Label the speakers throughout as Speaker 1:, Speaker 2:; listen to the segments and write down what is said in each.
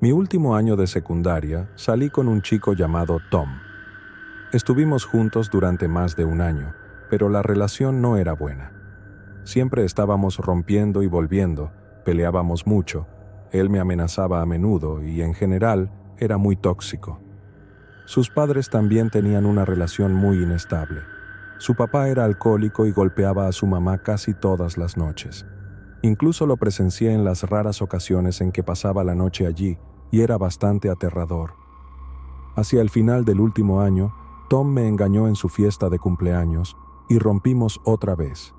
Speaker 1: Mi último año de secundaria salí con un chico llamado Tom. Estuvimos juntos durante más de un año, pero la relación no era buena. Siempre estábamos rompiendo y volviendo, peleábamos mucho, él me amenazaba a menudo y en general era muy tóxico. Sus padres también tenían una relación muy inestable. Su papá era alcohólico y golpeaba a su mamá casi todas las noches. Incluso lo presencié en las raras ocasiones en que pasaba la noche allí, y era bastante aterrador. Hacia el final del último año, Tom me engañó en su fiesta de cumpleaños y rompimos otra vez.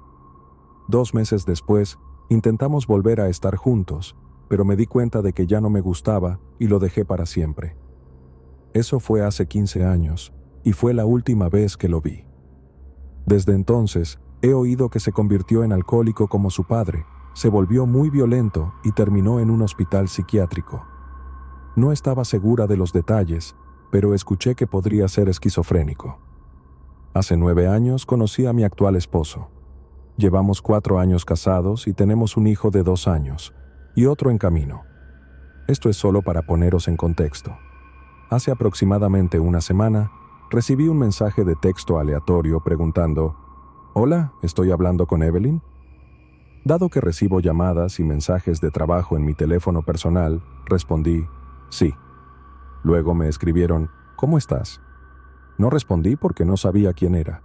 Speaker 1: 2 meses después, intentamos volver a estar juntos, pero me di cuenta de que ya no me gustaba y lo dejé para siempre. Eso fue hace 15 años, y fue la última vez que lo vi. Desde entonces, he oído que se convirtió en alcohólico como su padre, se volvió muy violento y terminó en un hospital psiquiátrico. No estaba segura de los detalles, pero escuché que podría ser esquizofrénico. Hace 9 años conocí a mi actual esposo. Llevamos 4 años casados y tenemos un hijo de 2 años, y otro en camino. Esto es solo para poneros en contexto. Hace aproximadamente una semana, recibí un mensaje de texto aleatorio preguntando: «Hola, ¿estoy hablando con Evelyn?». Dado que recibo llamadas y mensajes de trabajo en mi teléfono personal, respondí: «Sí». Luego me escribieron: «¿Cómo estás?». No respondí porque no sabía quién era.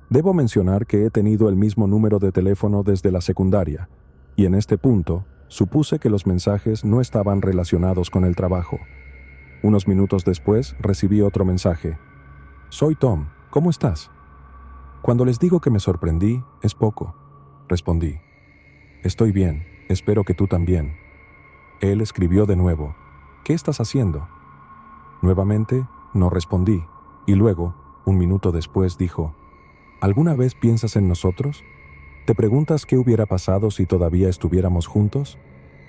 Speaker 1: Debo mencionar que he tenido el mismo número de teléfono desde la secundaria, y en este punto, supuse que los mensajes no estaban relacionados con el trabajo. Unos minutos después, recibí otro mensaje: «Soy Tom, ¿cómo estás?». Cuando les digo que me sorprendí, es poco. Respondí: «Estoy bien, espero que tú también». Él escribió de nuevo: «¿Qué estás haciendo?». Nuevamente, no respondí, y luego, un minuto después, dijo: «¿Alguna vez piensas en nosotros? ¿Te preguntas qué hubiera pasado si todavía estuviéramos juntos?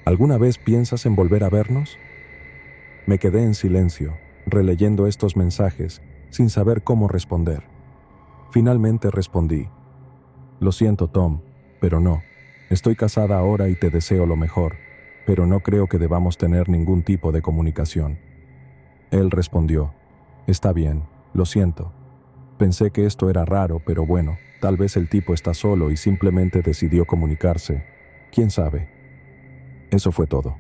Speaker 1: ¿Alguna vez piensas en volver a vernos?». Me quedé en silencio, releyendo estos mensajes, sin saber cómo responder. Finalmente respondí: «Lo siento, Tom, pero no. Estoy casada ahora y te deseo lo mejor, pero no creo que debamos tener ningún tipo de comunicación». Él respondió: «Está bien, lo siento. Pensé que esto era raro, pero bueno, tal vez el tipo está solo y simplemente decidió comunicarse. ¿Quién sabe?». Eso fue todo.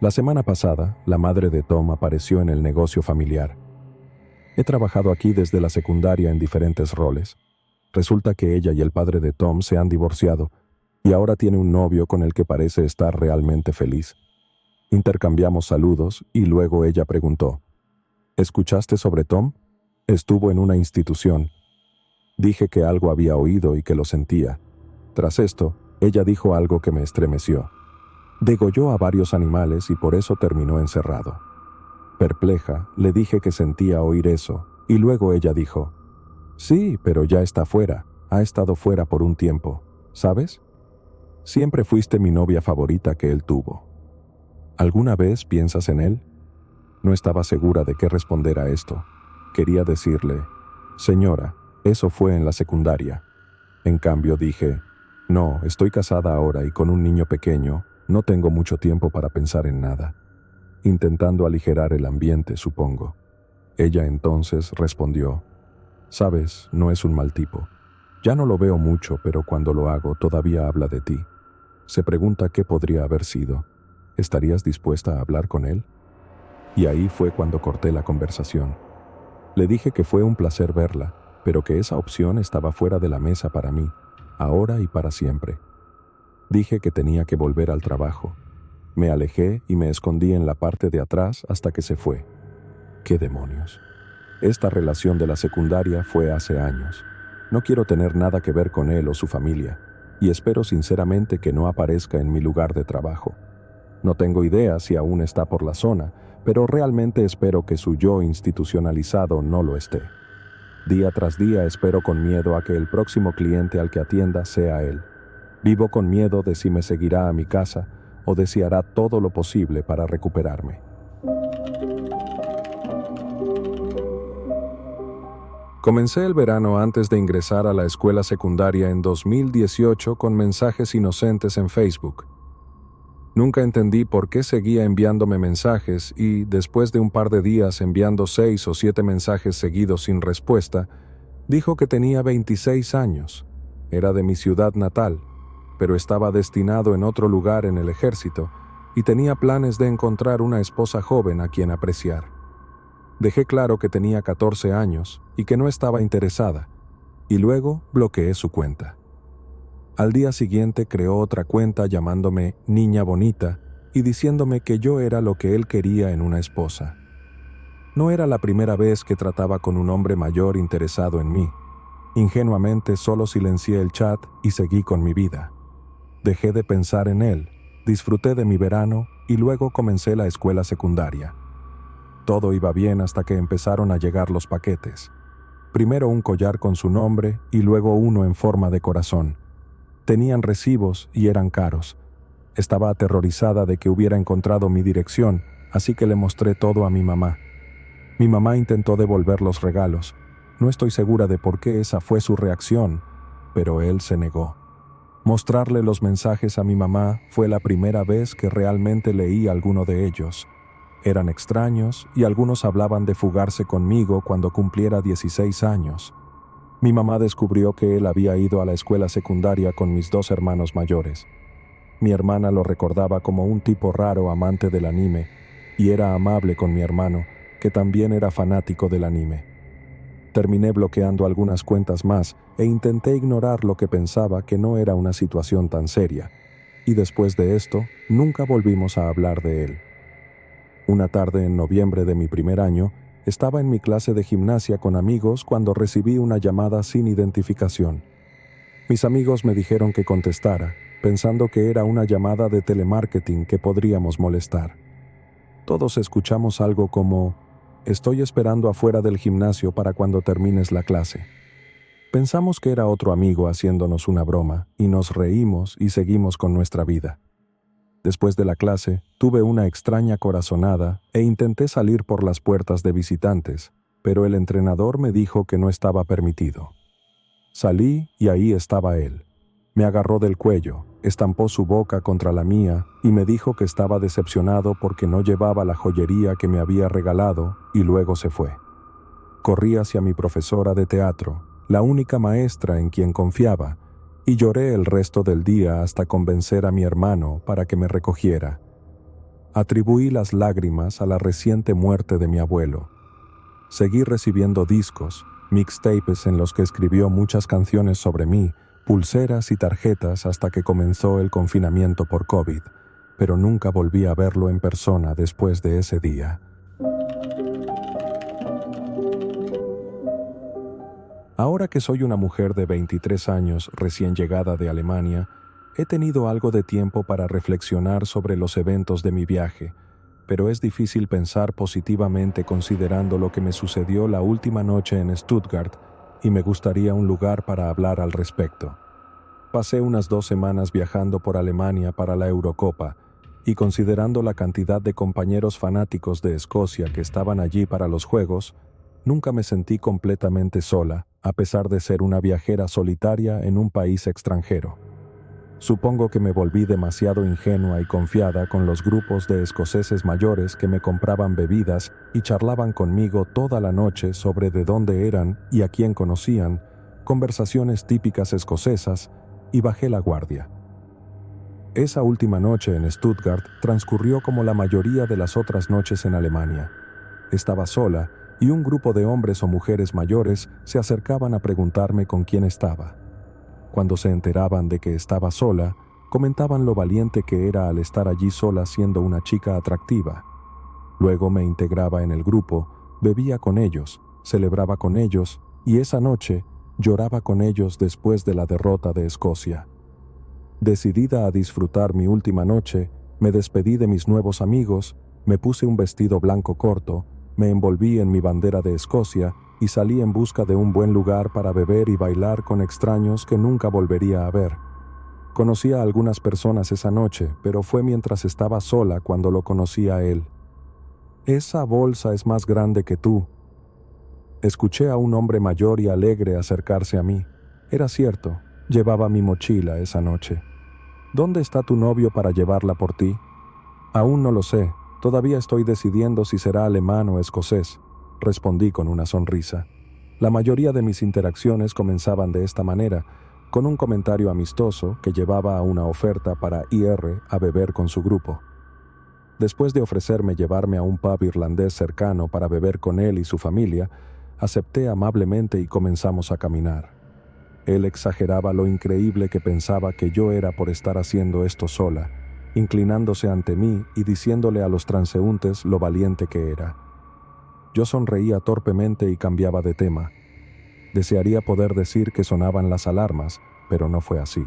Speaker 1: La semana pasada, la madre de Tom apareció en el negocio familiar. He trabajado aquí desde la secundaria en diferentes roles. Resulta que ella y el padre de Tom se han divorciado, y ahora tiene un novio con el que parece estar realmente feliz. Intercambiamos saludos y luego ella preguntó: «¿Escuchaste sobre Tom? Estuvo en una institución». Dije que algo había oído y que lo sentía. Tras esto, ella dijo algo que me estremeció. Degolló a varios animales y por eso terminó encerrado. Perpleja, le dije que sentía oír eso, y luego ella dijo: «Sí, pero ya está fuera, ha estado fuera por un tiempo, ¿sabes? Siempre fuiste mi novia favorita que él tuvo. ¿Alguna vez piensas en él?». No estaba segura de qué responder a esto. Quería decirle: «Señora, eso fue en la secundaria». En cambio dije: «No, estoy casada ahora y con un niño pequeño, no tengo mucho tiempo para pensar en nada». Intentando aligerar el ambiente, supongo. Ella entonces respondió: «Sabes, no es un mal tipo. Ya no lo veo mucho, pero cuando lo hago todavía habla de ti. Se pregunta qué podría haber sido. ¿Estarías dispuesta a hablar con él?». Y ahí fue cuando corté la conversación. Le dije que fue un placer verla, pero que esa opción estaba fuera de la mesa para mí, ahora y para siempre. Dije que tenía que volver al trabajo. Me alejé y me escondí en la parte de atrás hasta que se fue. ¿Qué demonios? Esta relación de la secundaria fue hace años. No quiero tener nada que ver con él o su familia, y espero sinceramente que no aparezca en mi lugar de trabajo. No tengo idea si aún está por la zona, pero realmente espero que su yo institucionalizado no lo esté. Día tras día espero con miedo a que el próximo cliente al que atienda sea él. Vivo con miedo de si me seguirá a mi casa o de si hará todo lo posible para recuperarme. Comencé el verano antes de ingresar a la escuela secundaria en 2018 con mensajes inocentes en Facebook. Nunca entendí por qué seguía enviándome mensajes y, después de un par de días enviando 6 o 7 mensajes seguidos sin respuesta, dijo que tenía 26 años. Era de mi ciudad natal, pero estaba destinado en otro lugar en el ejército y tenía planes de encontrar una esposa joven a quien apreciar. Dejé claro que tenía 14 años y que no estaba interesada, y luego bloqueé su cuenta. Al día siguiente creó otra cuenta llamándome Niña Bonita y diciéndome que yo era lo que él quería en una esposa. No era la primera vez que trataba con un hombre mayor interesado en mí. Ingenuamente solo silencié el chat y seguí con mi vida. Dejé de pensar en él, disfruté de mi verano y luego comencé la escuela secundaria. Todo iba bien hasta que empezaron a llegar los paquetes. Primero un collar con su nombre y luego uno en forma de corazón. Tenían recibos y eran caros. Estaba aterrorizada de que hubiera encontrado mi dirección, así que le mostré todo a mi mamá. Mi mamá intentó devolver los regalos. No estoy segura de por qué esa fue su reacción, pero él se negó. Mostrarle los mensajes a mi mamá fue la primera vez que realmente leí alguno de ellos. Eran extraños y algunos hablaban de fugarse conmigo cuando cumpliera 16 años. Mi mamá descubrió que él había ido a la escuela secundaria con mis 2 hermanos mayores. Mi hermana lo recordaba como un tipo raro amante del anime, y era amable con mi hermano, que también era fanático del anime. Terminé bloqueando algunas cuentas más e intenté ignorar lo que pensaba que no era una situación tan seria, y después de esto, nunca volvimos a hablar de él. Una tarde en noviembre de mi primer año, estaba en mi clase de gimnasia con amigos cuando recibí una llamada sin identificación. Mis amigos me dijeron que contestara, pensando que era una llamada de telemarketing que podríamos molestar. Todos escuchamos algo como: «Estoy esperando afuera del gimnasio para cuando termines la clase». Pensamos que era otro amigo haciéndonos una broma, y nos reímos y seguimos con nuestra vida. Después de la clase, tuve una extraña corazonada e intenté salir por las puertas de visitantes, pero el entrenador me dijo que no estaba permitido. Salí y ahí estaba él. Me agarró del cuello, estampó su boca contra la mía y me dijo que estaba decepcionado porque no llevaba la joyería que me había regalado y luego se fue. Corrí hacia mi profesora de teatro, la única maestra en quien confiaba, y lloré el resto del día hasta convencer a mi hermano para que me recogiera. Atribuí las lágrimas a la reciente muerte de mi abuelo. Seguí recibiendo discos, mixtapes en los que escribió muchas canciones sobre mí, pulseras y tarjetas hasta que comenzó el confinamiento por COVID, pero nunca volví a verlo en persona después de ese día. Ahora que soy una mujer de 23 años recién llegada de Alemania, he tenido algo de tiempo para reflexionar sobre los eventos de mi viaje, pero es difícil pensar positivamente considerando lo que me sucedió la última noche en Stuttgart y me gustaría un lugar para hablar al respecto. Pasé unas 2 semanas viajando por Alemania para la Eurocopa y considerando la cantidad de compañeros fanáticos de Escocia que estaban allí para los Juegos, nunca me sentí completamente sola, a pesar de ser una viajera solitaria en un país extranjero. Supongo que me volví demasiado ingenua y confiada con los grupos de escoceses mayores que me compraban bebidas y charlaban conmigo toda la noche sobre de dónde eran y a quién conocían, conversaciones típicas escocesas, y bajé la guardia. Esa última noche en Stuttgart transcurrió como la mayoría de las otras noches en Alemania. Estaba sola y un grupo de hombres o mujeres mayores se acercaban a preguntarme con quién estaba. Cuando se enteraban de que estaba sola, comentaban lo valiente que era al estar allí sola siendo una chica atractiva. Luego me integraba en el grupo, bebía con ellos, celebraba con ellos y esa noche lloraba con ellos después de la derrota de Escocia. Decidida a disfrutar mi última noche, me despedí de mis nuevos amigos, me puse un vestido blanco corto, me envolví en mi bandera de Escocia y salí en busca de un buen lugar para beber y bailar con extraños que nunca volvería a ver. Conocí a algunas personas esa noche, pero fue mientras estaba sola cuando lo conocí a él. «Esa bolsa es más grande que tú». Escuché a un hombre mayor y alegre acercarse a mí. Era cierto, llevaba mi mochila esa noche. «¿Dónde está tu novio para llevarla por ti?», Aún no lo sé. Todavía estoy decidiendo si será alemán o escocés, respondí con una sonrisa. La mayoría de mis interacciones comenzaban de esta manera, con un comentario amistoso que llevaba a una oferta para ir a beber con su grupo. Después de ofrecerme llevarme a un pub irlandés cercano para beber con él y su familia, acepté amablemente y comenzamos a caminar. Él exageraba lo increíble que pensaba que yo era por estar haciendo esto sola, inclinándose ante mí y diciéndole a los transeúntes lo valiente que era. Yo sonreía torpemente y cambiaba de tema. Desearía poder decir que sonaban las alarmas, pero no fue así.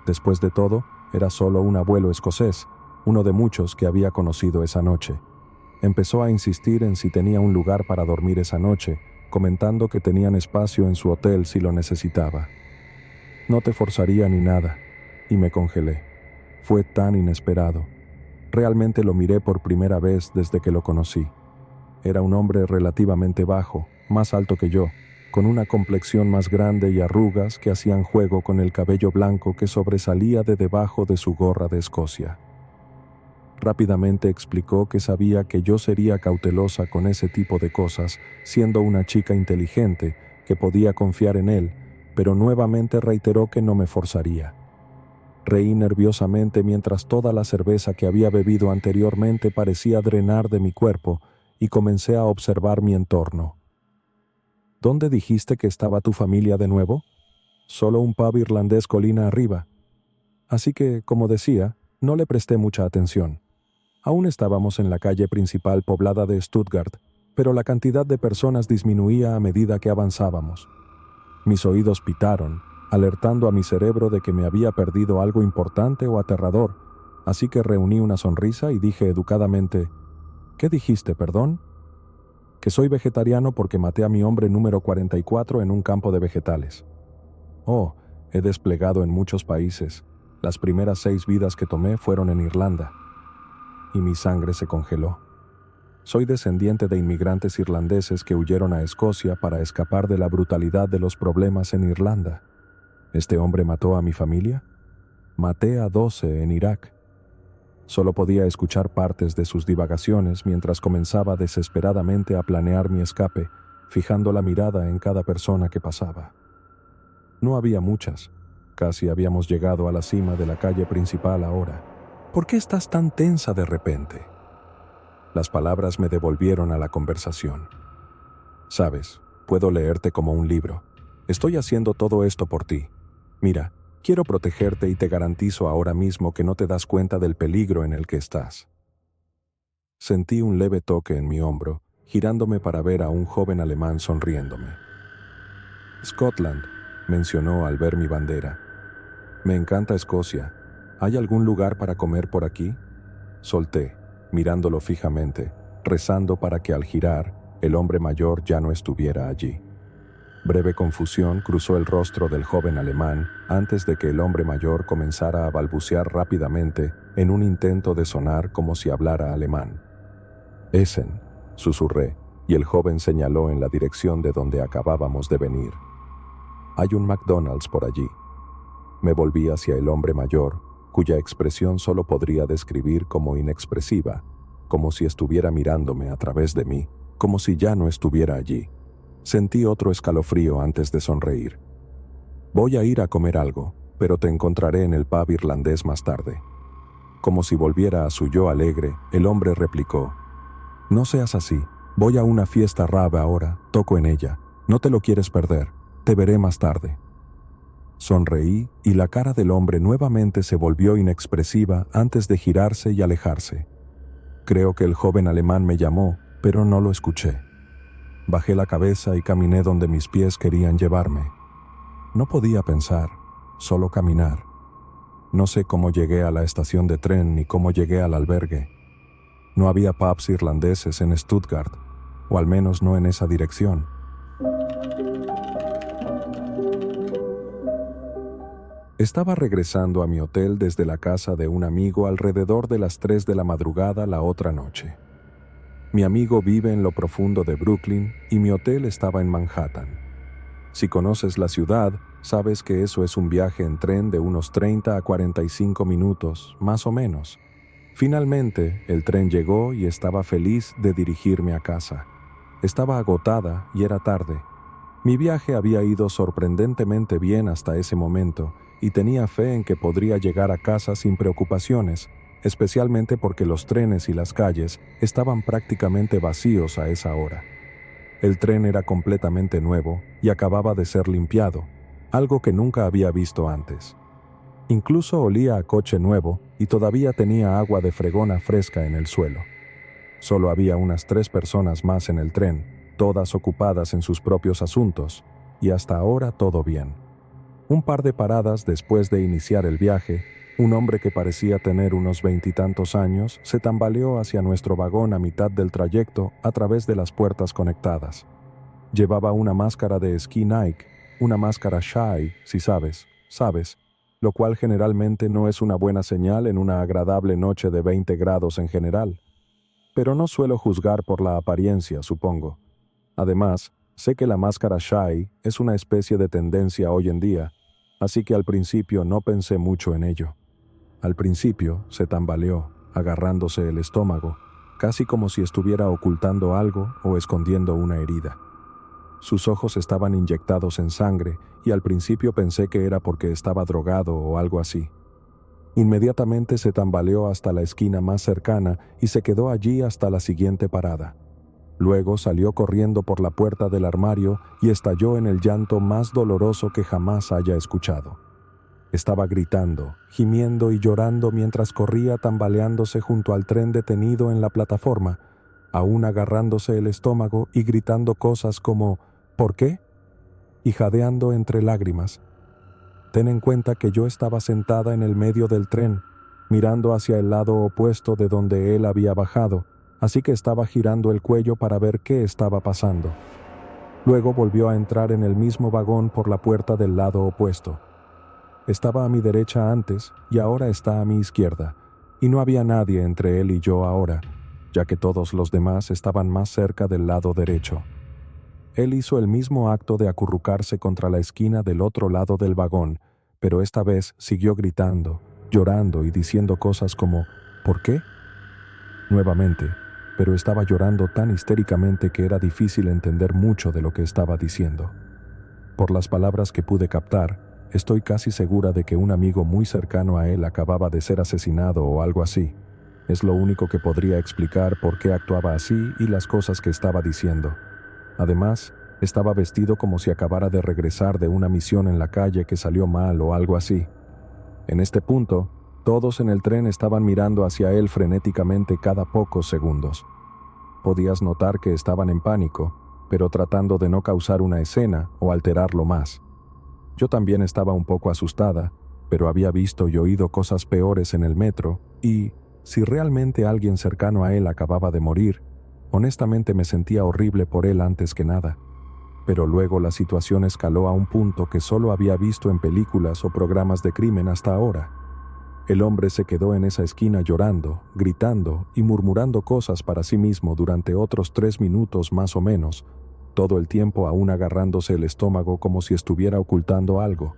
Speaker 1: Después de todo, era solo un abuelo escocés, uno de muchos que había conocido esa noche. Empezó a insistir en si tenía un lugar para dormir esa noche, comentando que tenían espacio en su hotel si lo necesitaba. No te forzaría ni nada, y me congelé. Fue tan inesperado. Realmente lo miré por primera vez desde que lo conocí. Era un hombre relativamente bajo, más alto que yo, con una complexión más grande y arrugas que hacían juego con el cabello blanco que sobresalía de debajo de su gorra de Escocia. Rápidamente explicó que sabía que yo sería cautelosa con ese tipo de cosas, siendo una chica inteligente, que podía confiar en él, pero nuevamente reiteró que no me forzaría. Reí nerviosamente mientras toda la cerveza que había bebido anteriormente parecía drenar de mi cuerpo y comencé a observar mi entorno. ¿Dónde dijiste que estaba tu familia de nuevo? Solo un pub irlandés colina arriba. Así que, como decía, no le presté mucha atención. Aún estábamos en la calle principal poblada de Stuttgart, pero la cantidad de personas disminuía a medida que avanzábamos. Mis oídos pitaron, alertando a mi cerebro de que me había perdido algo importante o aterrador, así que reuní una sonrisa y dije educadamente, ¿qué dijiste, perdón? Que soy vegetariano porque maté a mi hombre número 44 en un campo de vegetales. Oh, he desplegado en muchos países. Las primeras 6 vidas que tomé fueron en Irlanda. Y mi sangre se congeló. Soy descendiente de inmigrantes irlandeses que huyeron a Escocia para escapar de la brutalidad de los problemas en Irlanda. ¿Este hombre mató a mi familia? Maté a 12 en Irak. Solo podía escuchar partes de sus divagaciones mientras comenzaba desesperadamente a planear mi escape, fijando la mirada en cada persona que pasaba. No había muchas. Casi habíamos llegado a la cima de la calle principal ahora. ¿Por qué estás tan tensa de repente? Las palabras me devolvieron a la conversación. Sabes, puedo leerte como un libro. Estoy haciendo todo esto por ti. Mira, quiero protegerte y te garantizo ahora mismo que no te das cuenta del peligro en el que estás. Sentí un leve toque en mi hombro, girándome para ver a un joven alemán sonriéndome. Scotland, mencionó al ver mi bandera. Me encanta Escocia. ¿Hay algún lugar para comer por aquí? Solté, mirándolo fijamente, rezando para que al girar, el hombre mayor ya no estuviera allí. Breve confusión cruzó el rostro del joven alemán antes de que el hombre mayor comenzara a balbucear rápidamente en un intento de sonar como si hablara alemán. Essen, susurré, y el joven señaló en la dirección de donde acabábamos de venir. Hay un McDonald's por allí. Me volví hacia el hombre mayor, cuya expresión solo podría describir como inexpresiva, como si estuviera mirándome a través de mí, como si ya no estuviera allí. Sentí otro escalofrío antes de sonreír. Voy a ir a comer algo, pero te encontraré en el pub irlandés más tarde. Como si volviera a su yo alegre, el hombre replicó, no seas así, voy a una fiesta rave ahora, toco en ella, no te lo quieres perder, te veré más tarde. Sonreí y la cara del hombre nuevamente se volvió inexpresiva antes de girarse y alejarse. Creo que el joven alemán me llamó, pero no lo escuché. Bajé la cabeza y caminé donde mis pies querían llevarme. No podía pensar, solo caminar. No sé cómo llegué a la estación de tren ni cómo llegué al albergue. No había pubs irlandeses en Stuttgart, o al menos no en esa dirección. Estaba regresando a mi hotel desde la casa de un amigo alrededor de las 3 de la madrugada la otra noche. Mi amigo vive en lo profundo de Brooklyn y mi hotel estaba en Manhattan. Si conoces la ciudad, sabes que eso es un viaje en tren de unos 30 a 45 minutos, más o menos. Finalmente, el tren llegó y estaba feliz de dirigirme a casa. Estaba agotada y era tarde. Mi viaje había ido sorprendentemente bien hasta ese momento y tenía fe en que podría llegar a casa sin preocupaciones, especialmente porque los trenes y las calles estaban prácticamente vacíos a esa hora. El tren era completamente nuevo y acababa de ser limpiado, algo que nunca había visto antes. Incluso olía a coche nuevo y todavía tenía agua de fregona fresca en el suelo. Solo había unas 3 personas más en el tren, todas ocupadas en sus propios asuntos, y hasta ahora todo bien. Un par de paradas después de iniciar el viaje, un hombre que parecía tener unos 20 y tantos años se tambaleó hacia nuestro vagón a mitad del trayecto a través de las puertas conectadas. Llevaba una máscara de esquí Nike, una máscara Shy, si sabes, lo cual generalmente no es una buena señal en una agradable noche de 20 grados en general. Pero no suelo juzgar por la apariencia, supongo. Además, sé que la máscara Shy es una especie de tendencia hoy en día, así que al principio no pensé mucho en ello. Al principio se tambaleó, agarrándose el estómago, casi como si estuviera ocultando algo o escondiendo una herida. Sus ojos estaban inyectados en sangre y al principio pensé que era porque estaba drogado o algo así. Inmediatamente se tambaleó hasta la esquina más cercana y se quedó allí hasta la siguiente parada. Luego salió corriendo por la puerta del armario y estalló en el llanto más doloroso que jamás haya escuchado. Estaba gritando, gimiendo y llorando mientras corría tambaleándose junto al tren detenido en la plataforma, aún agarrándose el estómago y gritando cosas como ¿por qué? Y jadeando entre lágrimas. Ten en cuenta que yo estaba sentada en el medio del tren, mirando hacia el lado opuesto de donde él había bajado, así que estaba girando el cuello para ver qué estaba pasando. Luego volvió a entrar en el mismo vagón por la puerta del lado opuesto. Estaba a mi derecha antes y ahora está a mi izquierda, y no había nadie entre él y yo ahora, ya que todos los demás estaban más cerca del lado derecho. Él hizo el mismo acto de acurrucarse contra la esquina del otro lado del vagón, pero esta vez siguió gritando, llorando y diciendo cosas como ¿por qué? Nuevamente, pero estaba llorando tan histéricamente que era difícil entender mucho de lo que estaba diciendo. Por las palabras que pude captar, estoy casi segura de que un amigo muy cercano a él acababa de ser asesinado o algo así. Es lo único que podría explicar por qué actuaba así y las cosas que estaba diciendo. Además, estaba vestido como si acabara de regresar de una misión en la calle que salió mal o algo así. En este punto, todos en el tren estaban mirando hacia él frenéticamente cada pocos segundos. Podías notar que estaban en pánico, pero tratando de no causar una escena o alterarlo más. Yo también estaba un poco asustada, pero había visto y oído cosas peores en el metro y, si realmente alguien cercano a él acababa de morir, honestamente me sentía horrible por él antes que nada. Pero luego la situación escaló a un punto que solo había visto en películas o programas de crimen hasta ahora. El hombre se quedó en esa esquina llorando, gritando y murmurando cosas para sí mismo durante otros 3 minutos más o menos, todo el tiempo aún agarrándose el estómago como si estuviera ocultando algo.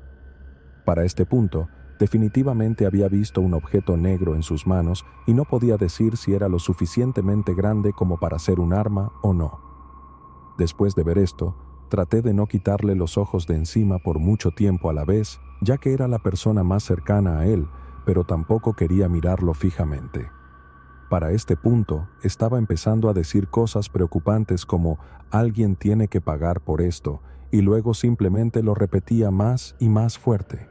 Speaker 1: Para este punto, definitivamente había visto un objeto negro en sus manos y no podía decir si era lo suficientemente grande como para ser un arma o no. Después de ver esto, traté de no quitarle los ojos de encima por mucho tiempo a la vez, ya que era la persona más cercana a él, pero tampoco quería mirarlo fijamente. Para este punto, estaba empezando a decir cosas preocupantes como «alguien tiene que pagar por esto», y luego simplemente lo repetía más y más fuerte.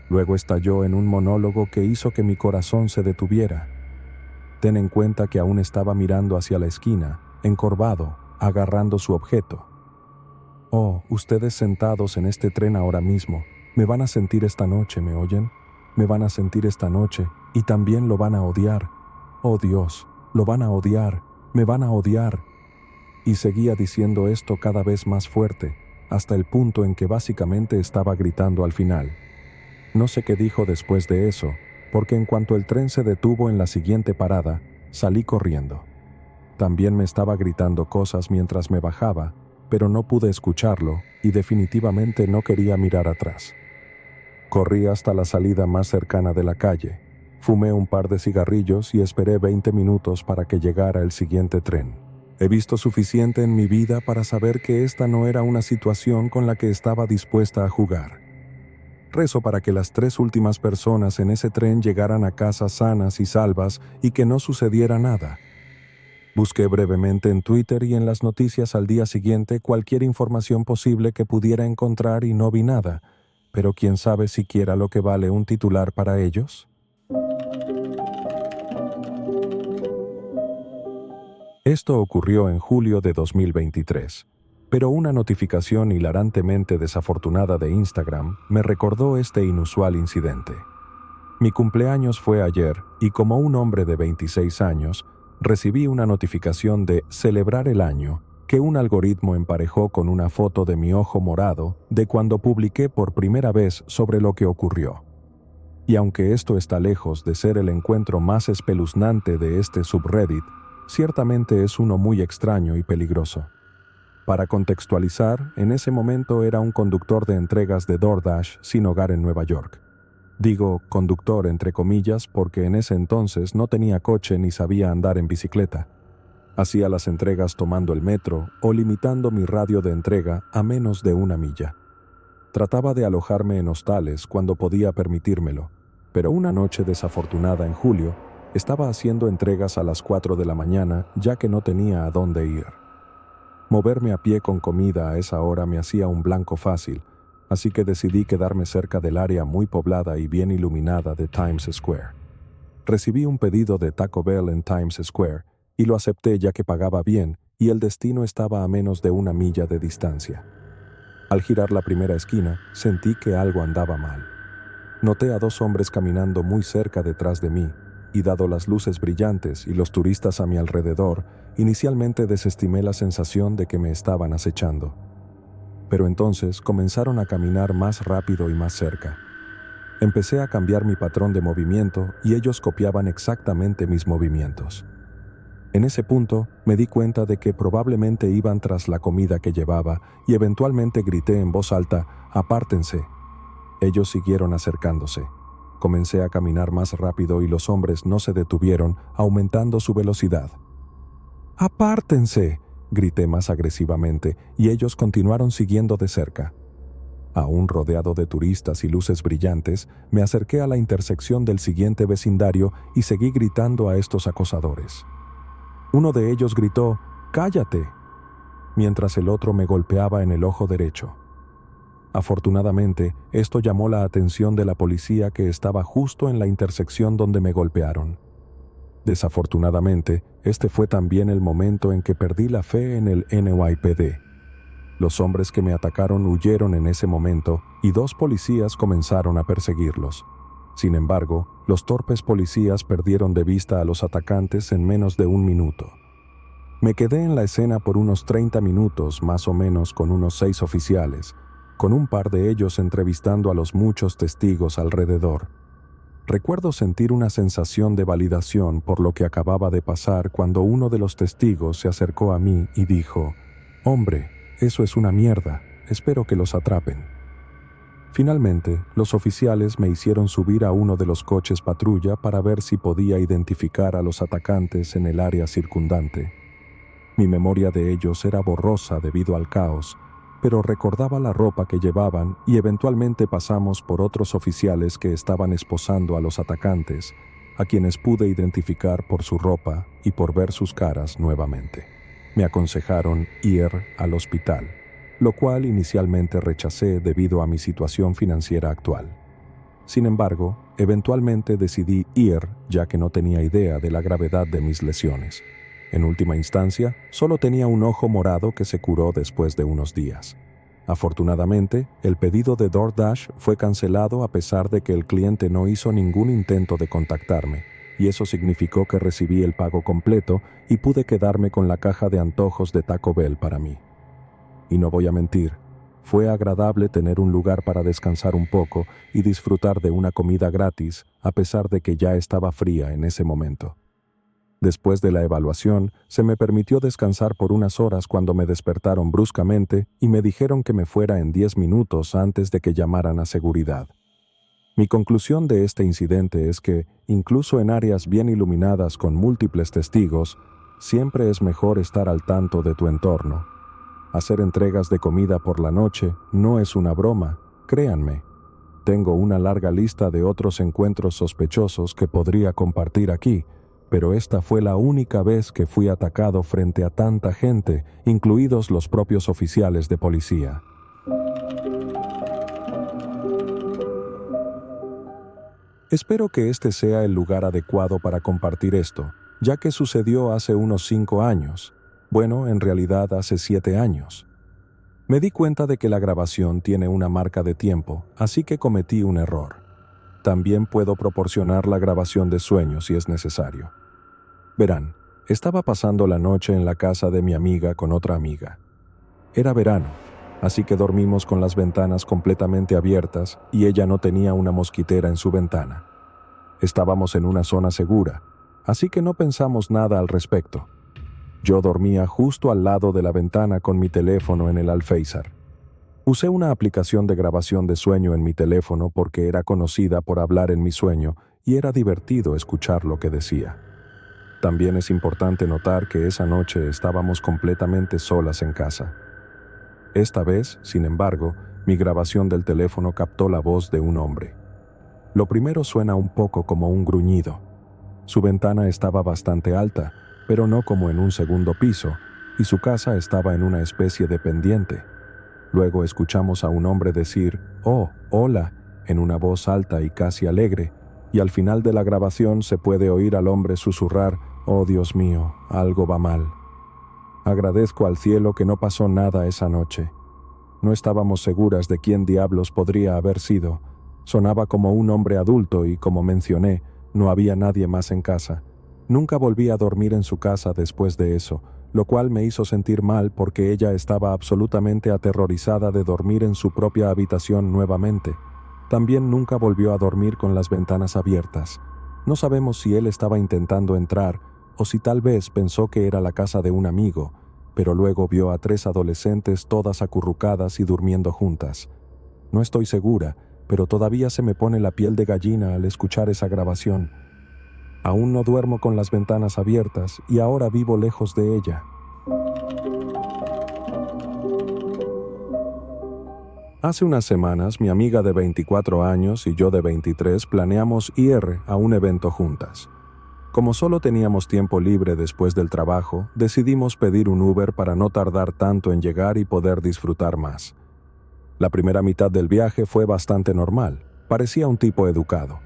Speaker 1: Luego estalló en un monólogo que hizo que mi corazón se detuviera. Ten en cuenta que aún estaba mirando hacia la esquina, encorvado, agarrando su objeto. «Oh, ustedes sentados en este tren ahora mismo, me van a sentir esta noche, ¿me oyen? Me van a sentir esta noche y también lo van a odiar. Oh Dios, lo van a odiar, me van a odiar». Y seguía diciendo esto cada vez más fuerte, hasta el punto en que básicamente estaba gritando al final. No sé qué dijo después de eso, porque en cuanto el tren se detuvo en la siguiente parada, salí corriendo. También me estaba gritando cosas mientras me bajaba, pero no pude escucharlo y definitivamente no quería mirar atrás. Corrí hasta la salida más cercana de la calle. Fumé un par de cigarrillos y esperé 20 minutos para que llegara el siguiente tren. He visto suficiente en mi vida para saber que esta no era una situación con la que estaba dispuesta a jugar. Rezo para que las 3 últimas personas en ese tren llegaran a casa sanas y salvas y que no sucediera nada. Busqué brevemente en Twitter y en las noticias al día siguiente cualquier información posible que pudiera encontrar y no vi nada, pero quién sabe siquiera lo que vale un titular para ellos. Esto ocurrió en julio de 2023, pero una notificación hilarantemente desafortunada de Instagram me recordó este inusual incidente. Mi cumpleaños fue ayer y como un hombre de 26 años, recibí una notificación de celebrar el año que un algoritmo emparejó con una foto de mi ojo morado de cuando publiqué por primera vez sobre lo que ocurrió. Y aunque esto está lejos de ser el encuentro más espeluznante de este subreddit, ciertamente es uno muy extraño y peligroso. Para contextualizar, en ese momento era un conductor de entregas de DoorDash sin hogar en Nueva York. Digo conductor entre comillas porque en ese entonces no tenía coche ni sabía andar en bicicleta. Hacía las entregas tomando el metro o limitando mi radio de entrega a menos de 1 milla. Trataba de alojarme en hostales cuando podía permitírmelo, pero una noche desafortunada en julio, estaba haciendo entregas a las 4 de la mañana ya que no tenía a dónde ir. Moverme a pie con comida a esa hora me hacía un blanco fácil, así que decidí quedarme cerca del área muy poblada y bien iluminada de Times Square. Recibí un pedido de Taco Bell en Times Square y lo acepté ya que pagaba bien y el destino estaba a menos de 1 milla de distancia. Al girar la primera esquina, sentí que algo andaba mal. Noté a 2 hombres caminando muy cerca detrás de mí, y dado las luces brillantes y los turistas a mi alrededor, inicialmente desestimé la sensación de que me estaban acechando. Pero entonces comenzaron a caminar más rápido y más cerca. Empecé a cambiar mi patrón de movimiento y ellos copiaban exactamente mis movimientos. En ese punto me di cuenta de que probablemente iban tras la comida que llevaba y eventualmente grité en voz alta, «¡Apártense!». Ellos siguieron acercándose. Comencé a caminar más rápido y los hombres no se detuvieron, aumentando su velocidad. «¡Apártense!», grité más agresivamente y ellos continuaron siguiendo de cerca. Aún rodeado de turistas y luces brillantes, me acerqué a la intersección del siguiente vecindario y seguí gritando a estos acosadores. Uno de ellos gritó, «¡Cállate!», mientras el otro me golpeaba en el ojo derecho. Afortunadamente, esto llamó la atención de la policía que estaba justo en la intersección donde me golpearon. Desafortunadamente, este fue también el momento en que perdí la fe en el NYPD. Los hombres que me atacaron huyeron en ese momento y 2 policías comenzaron a perseguirlos. Sin embargo, los torpes policías perdieron de vista a los atacantes en menos de 1 minuto. Me quedé en la escena por unos 30 minutos más o menos con unos 6 oficiales, con un par de ellos entrevistando a los muchos testigos alrededor. Recuerdo sentir una sensación de validación por lo que acababa de pasar cuando uno de los testigos se acercó a mí y dijo, «Hombre, eso es una mierda, espero que los atrapen». Finalmente, los oficiales me hicieron subir a uno de los coches patrulla para ver si podía identificar a los atacantes en el área circundante. Mi memoria de ellos era borrosa debido al caos, pero recordaba la ropa que llevaban y eventualmente pasamos por otros oficiales que estaban esposando a los atacantes, a quienes pude identificar por su ropa y por ver sus caras nuevamente. Me aconsejaron ir al hospital, lo cual inicialmente rechacé debido a mi situación financiera actual. Sin embargo, eventualmente decidí ir ya que no tenía idea de la gravedad de mis lesiones. En última instancia, solo tenía un ojo morado que se curó después de unos días. Afortunadamente, el pedido de DoorDash fue cancelado a pesar de que el cliente no hizo ningún intento de contactarme, y eso significó que recibí el pago completo y pude quedarme con la caja de antojos de Taco Bell para mí. Y no voy a mentir, fue agradable tener un lugar para descansar un poco y disfrutar de una comida gratis, a pesar de que ya estaba fría en ese momento. Después de la evaluación, se me permitió descansar por unas horas cuando me despertaron bruscamente y me dijeron que me fuera en 10 minutos antes de que llamaran a seguridad. Mi conclusión de este incidente es que, incluso en áreas bien iluminadas con múltiples testigos, siempre es mejor estar al tanto de tu entorno. Hacer entregas de comida por la noche no es una broma, créanme. Tengo una larga lista de otros encuentros sospechosos que podría compartir aquí, pero esta fue la única vez que fui atacado frente a tanta gente, incluidos los propios oficiales de policía. Espero que este sea el lugar adecuado para compartir esto, ya que sucedió hace unos 5 años. Bueno, en realidad hace 7 años. Me di cuenta de que la grabación tiene una marca de tiempo, así que cometí un error. También puedo proporcionar la grabación de sueños si es necesario. Verán, estaba pasando la noche en la casa de mi amiga con otra amiga. Era verano, así que dormimos con las ventanas completamente abiertas y ella no tenía una mosquitera en su ventana. Estábamos en una zona segura, así que no pensamos nada al respecto. Yo dormía justo al lado de la ventana con mi teléfono en el alféizar. Usé una aplicación de grabación de sueño en mi teléfono porque era conocida por hablar en mi sueño y era divertido escuchar lo que decía. También es importante notar que esa noche estábamos completamente solas en casa. Esta vez, sin embargo, mi grabación del teléfono captó la voz de un hombre. Lo primero suena un poco como un gruñido. Su ventana estaba bastante alta, pero no como en un segundo piso, y su casa estaba en una especie de pendiente. Luego escuchamos a un hombre decir, «Oh, hola», en una voz alta y casi alegre, y al final de la grabación se puede oír al hombre susurrar, «Oh, Dios mío, algo va mal». Agradezco al cielo que no pasó nada esa noche. No estábamos seguras de quién diablos podría haber sido. Sonaba como un hombre adulto y, como mencioné, no había nadie más en casa. Nunca volví a dormir en su casa después de eso, lo cual me hizo sentir mal porque ella estaba absolutamente aterrorizada de dormir en su propia habitación nuevamente. También nunca volvió a dormir con las ventanas abiertas. No sabemos si él estaba intentando entrar o si tal vez pensó que era la casa de un amigo, pero luego vio a 3 adolescentes todas acurrucadas y durmiendo juntas. No estoy segura, pero todavía se me pone la piel de gallina al escuchar esa grabación. Aún no duermo con las ventanas abiertas y ahora vivo lejos de ella. Hace unas semanas, mi amiga de 24 años y yo de 23 planeamos ir a un evento juntas. Como solo teníamos tiempo libre después del trabajo, decidimos pedir un Uber para no tardar tanto en llegar y poder disfrutar más. La primera mitad del viaje fue bastante normal, parecía un tipo educado.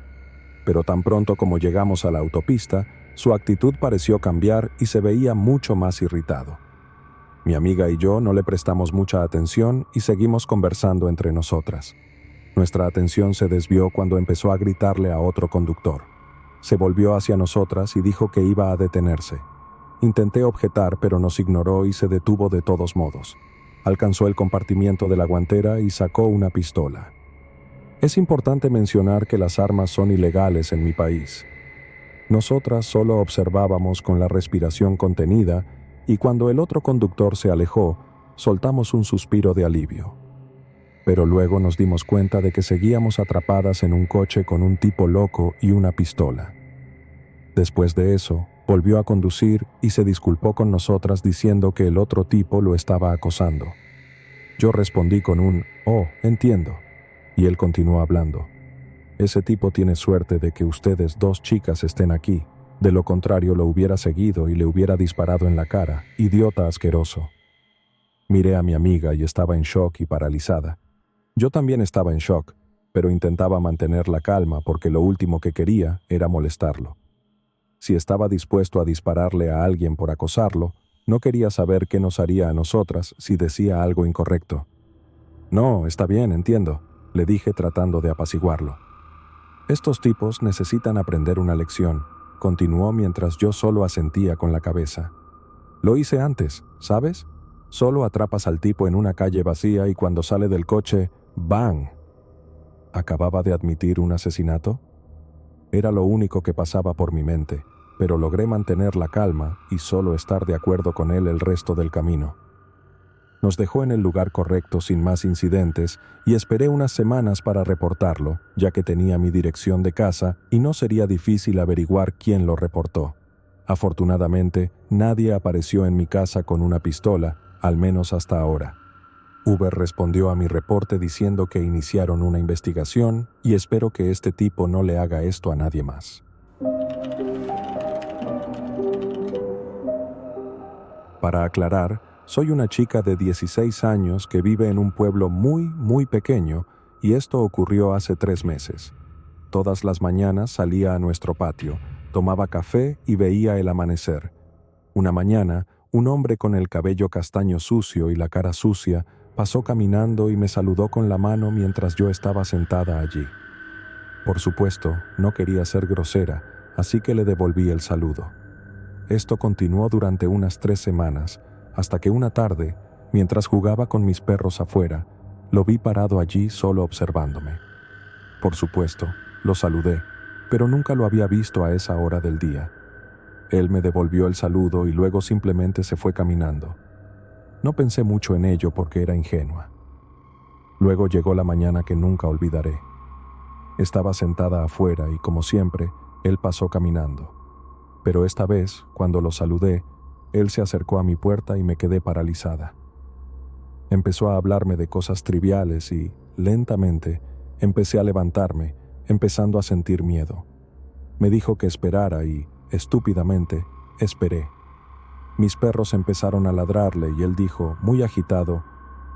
Speaker 1: Pero tan pronto como llegamos a la autopista, su actitud pareció cambiar y se veía mucho más irritado. Mi amiga y yo no le prestamos mucha atención y seguimos conversando entre nosotras. Nuestra atención se desvió cuando empezó a gritarle a otro conductor. Se volvió hacia nosotras y dijo que iba a detenerse. Intenté objetar, pero nos ignoró y se detuvo de todos modos. Alcanzó el compartimiento de la guantera y sacó una pistola. Es importante mencionar que las armas son ilegales en mi país. Nosotras solo observábamos con la respiración contenida y cuando el otro conductor se alejó, soltamos un suspiro de alivio. Pero luego nos dimos cuenta de que seguíamos atrapadas en un coche con un tipo loco y una pistola. Después de eso, volvió a conducir y se disculpó con nosotras diciendo que el otro tipo lo estaba acosando. Yo respondí con un «Oh, entiendo», y él continuó hablando. «Ese tipo tiene suerte de que ustedes 2 chicas estén aquí, de lo contrario lo hubiera seguido y le hubiera disparado en la cara, idiota asqueroso». Miré a mi amiga y estaba en shock y paralizada. Yo también estaba en shock, pero intentaba mantener la calma porque lo último que quería era molestarlo. Si estaba dispuesto a dispararle a alguien por acosarlo, no quería saber qué nos haría a nosotras si decía algo incorrecto. «No, está bien, entiendo», le dije tratando de apaciguarlo. «Estos tipos necesitan aprender una lección», continuó mientras yo solo asentía con la cabeza. «Lo hice antes, ¿sabes? Solo atrapas al tipo en una calle vacía y cuando sale del coche, ¡bang!». ¿Acababa de admitir un asesinato? Era lo único que pasaba por mi mente, pero logré mantener la calma y solo estar de acuerdo con él el resto del camino. Nos dejó en el lugar correcto sin más incidentes y esperé unas semanas para reportarlo, ya que tenía mi dirección de casa y no sería difícil averiguar quién lo reportó. Afortunadamente, nadie apareció en mi casa con una pistola, al menos hasta ahora. Uber respondió a mi reporte diciendo que iniciaron una investigación y espero que este tipo no le haga esto a nadie más. Para aclarar, soy una chica de 16 años que vive en un pueblo muy pequeño y esto ocurrió hace 3 meses. Todas las mañanas salía a nuestro patio, tomaba café y veía el amanecer. Una mañana, un hombre con el cabello castaño sucio y la cara sucia pasó caminando y me saludó con la mano mientras yo estaba sentada allí. Por supuesto, no quería ser grosera, así que le devolví el saludo. Esto continuó durante unas 3 semanas, hasta que una tarde, mientras jugaba con mis perros afuera, lo vi parado allí solo observándome. Por supuesto, lo saludé, pero nunca lo había visto a esa hora del día. Él me devolvió el saludo y luego simplemente se fue caminando. No pensé mucho en ello porque era ingenua. Luego llegó la mañana que nunca olvidaré. Estaba sentada afuera y, como siempre, él pasó caminando. Pero esta vez, cuando lo saludé, él se acercó a mi puerta y me quedé paralizada. Empezó a hablarme de cosas triviales y, lentamente, empecé a levantarme, empezando a sentir miedo. Me dijo que esperara y, estúpidamente, esperé. Mis perros empezaron a ladrarle y él dijo, muy agitado,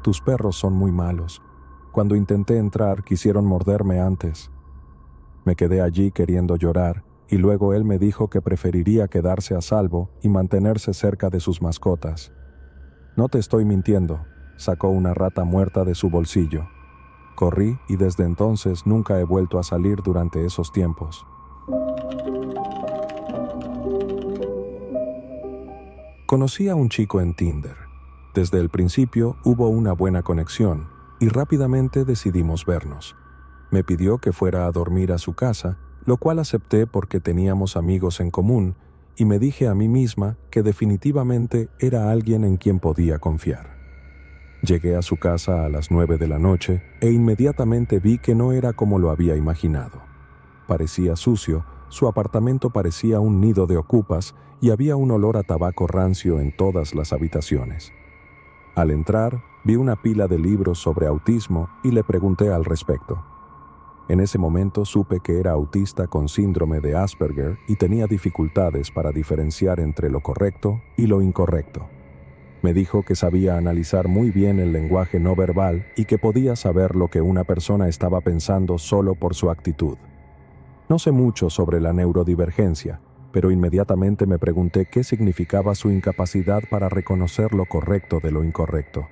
Speaker 1: «Tus perros son muy malos. Cuando intenté entrar, quisieron morderme antes». Me quedé allí queriendo llorar y luego él me dijo que preferiría quedarse a salvo y mantenerse cerca de sus mascotas. «No te estoy mintiendo», sacó una rata muerta de su bolsillo. Corrí y desde entonces nunca he vuelto a salir durante esos tiempos. Conocí a un chico en Tinder. Desde el principio hubo una buena conexión y rápidamente decidimos vernos. Me pidió que fuera a dormir a su casa, lo cual acepté porque teníamos amigos en común y me dije a mí misma que definitivamente era alguien en quien podía confiar. Llegué a su casa a las 9 de la noche e inmediatamente vi que no era como lo había imaginado. Parecía sucio, su apartamento parecía un nido de ocupas y había un olor a tabaco rancio en todas las habitaciones. Al entrar, vi una pila de libros sobre autismo y le pregunté al respecto. En ese momento supe que era autista con síndrome de Asperger y tenía dificultades para diferenciar entre lo correcto y lo incorrecto. Me dijo que sabía analizar muy bien el lenguaje no verbal y que podía saber lo que una persona estaba pensando solo por su actitud. No sé mucho sobre la neurodivergencia, pero inmediatamente me pregunté qué significaba su incapacidad para reconocer lo correcto de lo incorrecto.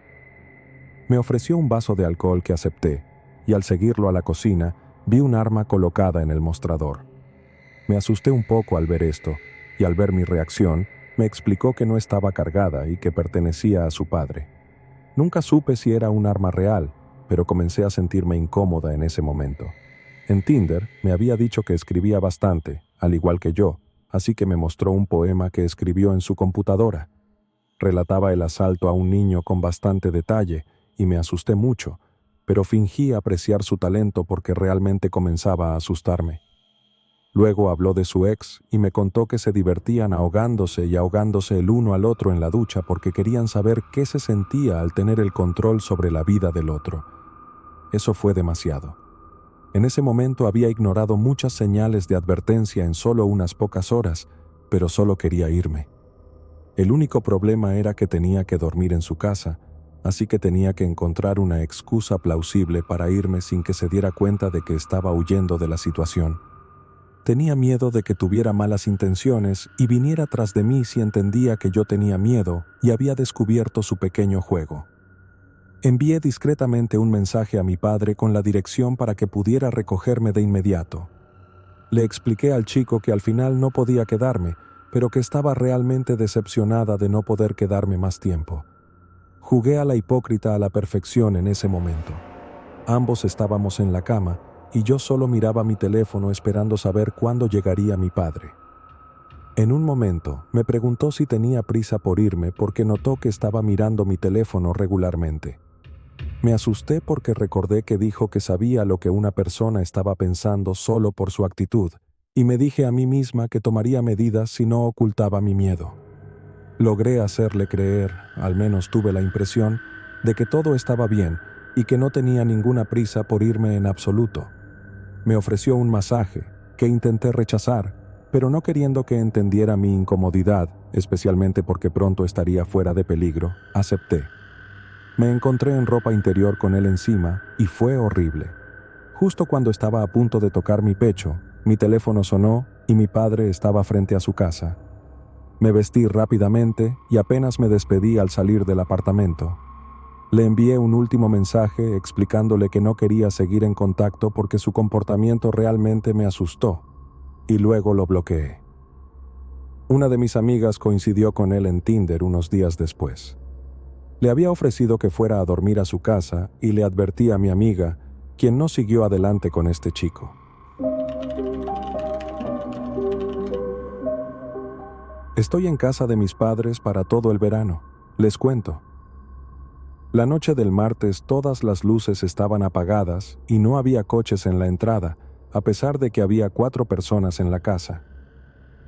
Speaker 1: Me ofreció un vaso de alcohol que acepté, y al seguirlo a la cocina, vi un arma colocada en el mostrador. Me asusté un poco al ver esto, y al ver mi reacción, me explicó que no estaba cargada y que pertenecía a su padre. Nunca supe si era un arma real, pero comencé a sentirme incómoda en ese momento. En Tinder me había dicho que escribía bastante, al igual que yo, así que me mostró un poema que escribió en su computadora. Relataba el asalto a un niño con bastante detalle y me asusté mucho, pero fingí apreciar su talento porque realmente comenzaba a asustarme. Luego habló de su ex y me contó que se divertían ahogándose y ahogándose el uno al otro en la ducha porque querían saber qué se sentía al tener el control sobre la vida del otro. Eso fue demasiado. En ese momento había ignorado muchas señales de advertencia en solo unas pocas horas, pero solo quería irme. El único problema era que tenía que dormir en su casa, así que tenía que encontrar una excusa plausible para irme sin que se diera cuenta de que estaba huyendo de la situación. Tenía miedo de que tuviera malas intenciones y viniera tras de mí si entendía que yo tenía miedo y había descubierto su pequeño juego. Envié discretamente un mensaje a mi padre con la dirección para que pudiera recogerme de inmediato. Le expliqué al chico que al final no podía quedarme, pero que estaba realmente decepcionada de no poder quedarme más tiempo. Jugué a la hipócrita a la perfección en ese momento. Ambos estábamos en la cama y yo solo miraba mi teléfono esperando saber cuándo llegaría mi padre. En un momento, me preguntó si tenía prisa por irme porque notó que estaba mirando mi teléfono regularmente. Me asusté porque recordé que dijo que sabía lo que una persona estaba pensando solo por su actitud, y me dije a mí misma que tomaría medidas si no ocultaba mi miedo. Logré hacerle creer, al menos tuve la impresión, de que todo estaba bien y que no tenía ninguna prisa por irme en absoluto. Me ofreció un masaje, que intenté rechazar, pero no queriendo que entendiera mi incomodidad, especialmente porque pronto estaría fuera de peligro, acepté. Me encontré en ropa interior con él encima y fue horrible. Justo cuando estaba a punto de tocar mi pecho, mi teléfono sonó y mi padre estaba frente a su casa. Me vestí rápidamente y apenas me despedí al salir del apartamento. Le envié un último mensaje explicándole que no quería seguir en contacto porque su comportamiento realmente me asustó, y luego lo bloqueé. Una de mis amigas coincidió con él en Tinder unos días después. Le había ofrecido que fuera a dormir a su casa y le advertí a mi amiga, quien no siguió adelante con este chico. Estoy en casa de mis padres para todo el verano. Les cuento. La noche del martes todas las luces estaban apagadas y no había coches en la entrada, a pesar de que había 4 personas en la casa.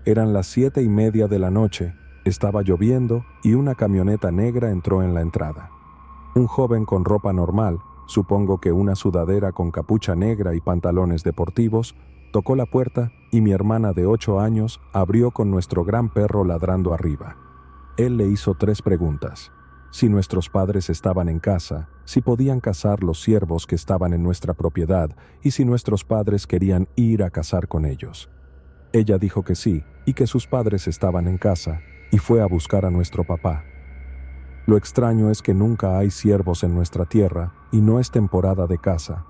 Speaker 1: Eran las 7:30 de la noche, estaba lloviendo y una camioneta negra entró en la entrada. Un joven con ropa normal, supongo que una sudadera con capucha negra y pantalones deportivos, tocó la puerta y mi hermana de 8 años abrió con nuestro gran perro ladrando arriba. Él le hizo 3 preguntas. Si nuestros padres estaban en casa, si podían cazar los ciervos que estaban en nuestra propiedad y si nuestros padres querían ir a cazar con ellos. Ella dijo que sí y que sus padres estaban en casa y fue a buscar a nuestro papá. Lo extraño es que nunca hay ciervos en nuestra tierra y no es temporada de caza.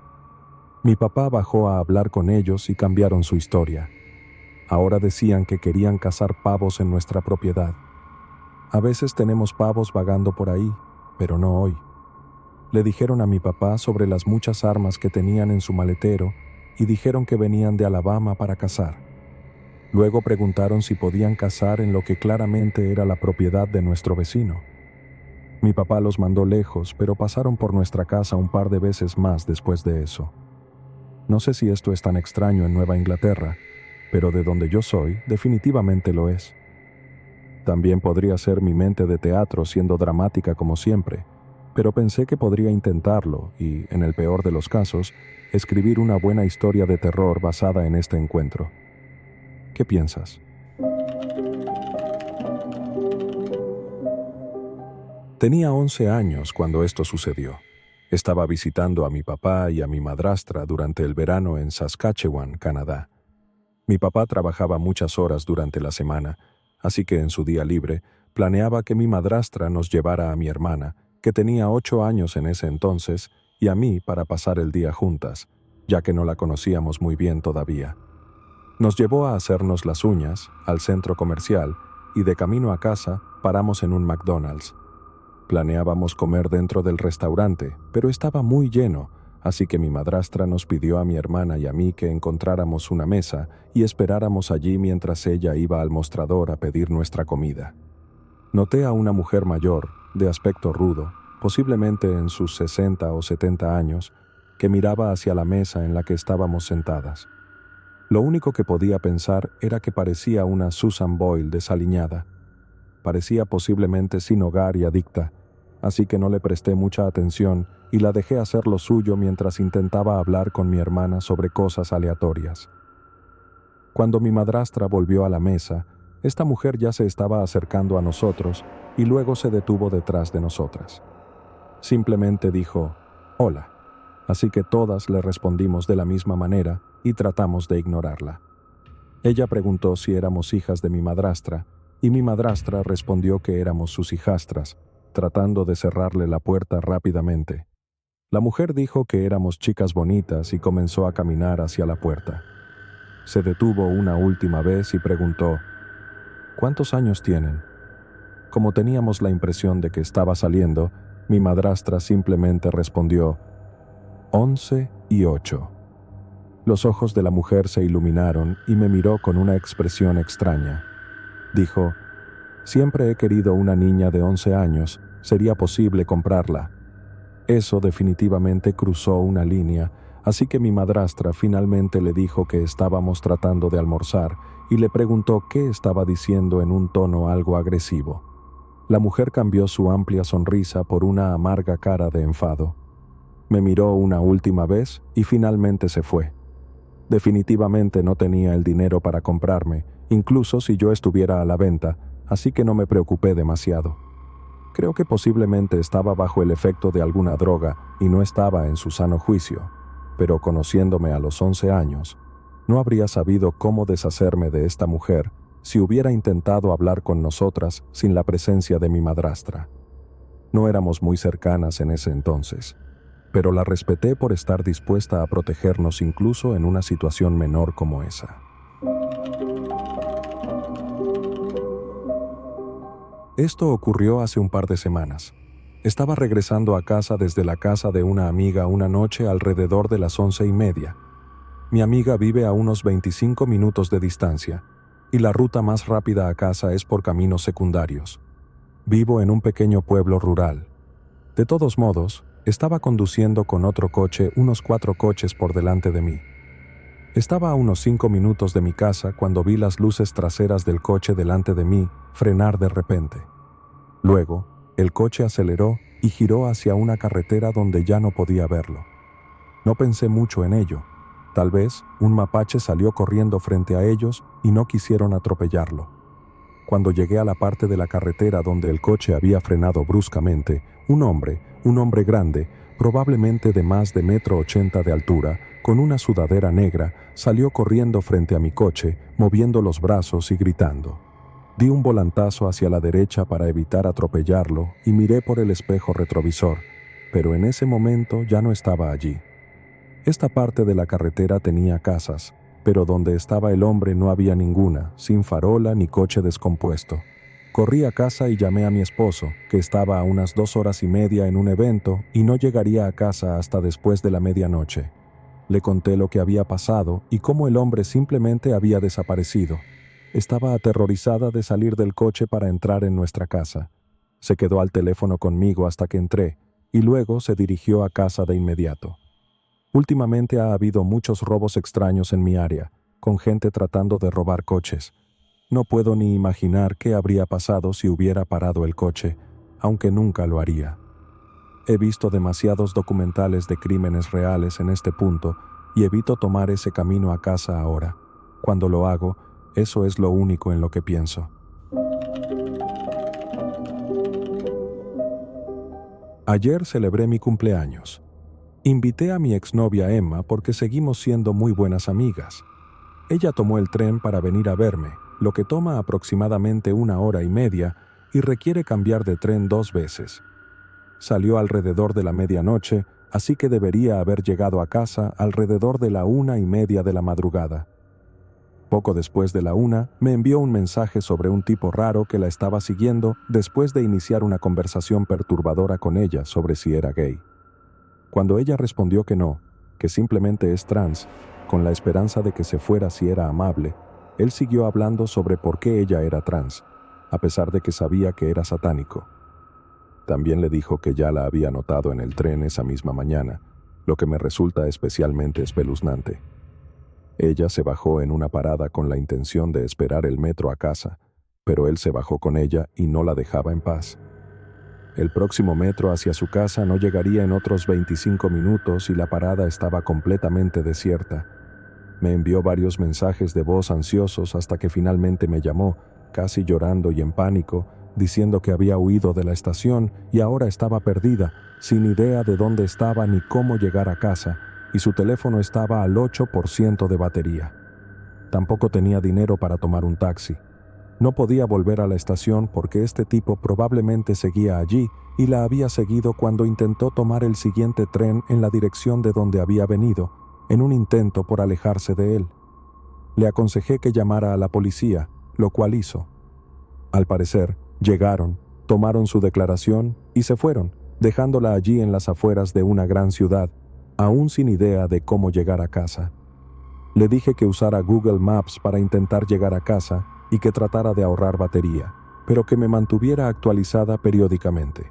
Speaker 1: Mi papá bajó a hablar con ellos y cambiaron su historia. Ahora decían que querían cazar pavos en nuestra propiedad. A veces tenemos pavos vagando por ahí, pero no hoy. Le dijeron a mi papá sobre las muchas armas que tenían en su maletero y dijeron que venían de Alabama para cazar. Luego preguntaron si podían cazar en lo que claramente era la propiedad de nuestro vecino. Mi papá los mandó lejos, pero pasaron por nuestra casa un par de veces más después de eso. No sé si esto es tan extraño en Nueva Inglaterra, pero de donde yo soy, definitivamente lo es. También podría ser mi mente de teatro siendo dramática como siempre, pero pensé que podría intentarlo y, en el peor de los casos, escribir una buena historia de terror basada en este encuentro. ¿Qué piensas? Tenía 11 años cuando esto sucedió. Estaba visitando a mi papá y a mi madrastra durante el verano en Saskatchewan, Canadá. Mi papá trabajaba muchas horas durante la semana, así que en su día libre planeaba que mi madrastra nos llevara a mi hermana, que tenía 8 años en ese entonces, y a mí para pasar el día juntas, ya que no la conocíamos muy bien todavía. Nos llevó a hacernos las uñas, al centro comercial, y de camino a casa paramos en un McDonald's. Planeábamos comer dentro del restaurante, pero estaba muy lleno, así que mi madrastra nos pidió a mi hermana y a mí que encontráramos una mesa y esperáramos allí mientras ella iba al mostrador a pedir nuestra comida. Noté a una mujer mayor, de aspecto rudo, posiblemente en sus 60 o 70 años, que miraba hacia la mesa en la que estábamos sentadas. Lo único que podía pensar era que parecía una Susan Boyle desaliñada. Parecía posiblemente sin hogar y adicta, así que no le presté mucha atención y la dejé hacer lo suyo mientras intentaba hablar con mi hermana sobre cosas aleatorias. Cuando mi madrastra volvió a la mesa, esta mujer ya se estaba acercando a nosotros y luego se detuvo detrás de nosotras. Simplemente dijo, «Hola», así que todas le respondimos de la misma manera y tratamos de ignorarla. Ella preguntó si éramos hijas de mi madrastra, y mi madrastra respondió que éramos sus hijastras, tratando de cerrarle la puerta rápidamente. La mujer dijo que éramos chicas bonitas y comenzó a caminar hacia la puerta. Se detuvo una última vez y preguntó, «¿Cuántos años tienen?». Como teníamos la impresión de que estaba saliendo, mi madrastra simplemente respondió, 11 y 8. Los ojos de la mujer se iluminaron y me miró con una expresión extraña. Dijo: «Siempre he querido una niña de 11 años. ¿Sería posible comprarla?». Eso definitivamente cruzó una línea, así que mi madrastra finalmente le dijo que estábamos tratando de almorzar y le preguntó qué estaba diciendo en un tono algo agresivo. La mujer cambió su amplia sonrisa por una amarga cara de enfado. Me miró una última vez y finalmente se fue. Definitivamente no tenía el dinero para comprarme, incluso si yo estuviera a la venta, así que no me preocupé demasiado. Creo que posiblemente estaba bajo el efecto de alguna droga y no estaba en su sano juicio, pero conociéndome a los 11 años, no habría sabido cómo deshacerme de esta mujer si hubiera intentado hablar con nosotras sin la presencia de mi madrastra. No éramos muy cercanas en ese entonces, pero la respeté por estar dispuesta a protegernos incluso en una situación menor como esa. Esto ocurrió hace un par de semanas. Estaba regresando a casa desde la casa de una amiga una noche alrededor de las 11:30. Mi amiga vive a unos 25 minutos de distancia, y la ruta más rápida a casa es por caminos secundarios. Vivo en un pequeño pueblo rural. De todos modos, estaba conduciendo con otro coche unos 4 coches por delante de mí. Estaba a unos 5 minutos de mi casa cuando vi las luces traseras del coche delante de mí frenar de repente. Luego, el coche aceleró y giró hacia una carretera donde ya no podía verlo. No pensé mucho en ello. Tal vez un mapache salió corriendo frente a ellos y no quisieron atropellarlo. Cuando llegué a la parte de la carretera donde el coche había frenado bruscamente, un hombre grande, probablemente de más de 1,80 m de altura, con una sudadera negra, salió corriendo frente a mi coche, moviendo los brazos y gritando. Di un volantazo hacia la derecha para evitar atropellarlo y miré por el espejo retrovisor, pero en ese momento ya no estaba allí. Esta parte de la carretera tenía casas, pero donde estaba el hombre no había ninguna, sin farola ni coche descompuesto. Corrí a casa y llamé a mi esposo, que estaba a unas 2 horas y media en un evento y no llegaría a casa hasta después de la medianoche. Le conté lo que había pasado y cómo el hombre simplemente había desaparecido. Estaba aterrorizada de salir del coche para entrar en nuestra casa. Se quedó al teléfono conmigo hasta que entré, y luego se dirigió a casa de inmediato. Últimamente ha habido muchos robos extraños en mi área, con gente tratando de robar coches. No puedo ni imaginar qué habría pasado si hubiera parado el coche, aunque nunca lo haría. He visto demasiados documentales de crímenes reales en este punto y evito tomar ese camino a casa ahora. Cuando lo hago, eso es lo único en lo que pienso. Ayer celebré mi cumpleaños. Invité a mi exnovia Emma porque seguimos siendo muy buenas amigas. Ella tomó el tren para venir a verme, lo que toma aproximadamente 1 hora y media y requiere cambiar de tren 2 veces. Salió alrededor de la medianoche, así que debería haber llegado a casa alrededor de la 1:30 de la madrugada. Poco después de la 1, me envió un mensaje sobre un tipo raro que la estaba siguiendo después de iniciar una conversación perturbadora con ella sobre si era gay. Cuando ella respondió que no, que simplemente es trans, con la esperanza de que se fuera si era amable, él siguió hablando sobre por qué ella era trans, a pesar de que sabía que era satánico. También le dijo que ya la había notado en el tren esa misma mañana, lo que me resulta especialmente espeluznante. Ella se bajó en una parada con la intención de esperar el metro a casa, pero él se bajó con ella y no la dejaba en paz. El próximo metro hacia su casa no llegaría en otros 25 minutos y la parada estaba completamente desierta. Me envió varios mensajes de voz ansiosos hasta que finalmente me llamó, casi llorando y en pánico, diciendo que había huido de la estación y ahora estaba perdida, sin idea de dónde estaba ni cómo llegar a casa, y su teléfono estaba al 8% de batería. Tampoco tenía dinero para tomar un taxi. No podía volver a la estación porque este tipo probablemente seguía allí y la había seguido cuando intentó tomar el siguiente tren en la dirección de donde había venido, en un intento por alejarse de él. Le aconsejé que llamara a la policía, lo cual hizo. Al parecer, llegaron, tomaron su declaración y se fueron, dejándola allí en las afueras de una gran ciudad, aún sin idea de cómo llegar a casa. Le dije que usara Google Maps para intentar llegar a casa y que tratara de ahorrar batería, pero que me mantuviera actualizada periódicamente.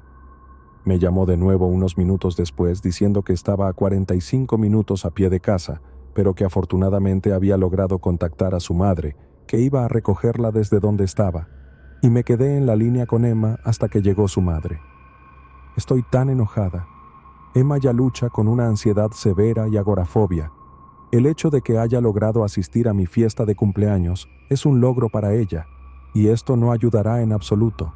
Speaker 1: Me llamó de nuevo unos minutos después diciendo que estaba a 45 minutos a pie de casa, pero que afortunadamente había logrado contactar a su madre, que iba a recogerla desde donde estaba, y me quedé en la línea con Emma hasta que llegó su madre. Estoy tan enojada. Emma ya lucha con una ansiedad severa y agorafobia. El hecho de que haya logrado asistir a mi fiesta de cumpleaños es un logro para ella, y esto no ayudará en absoluto.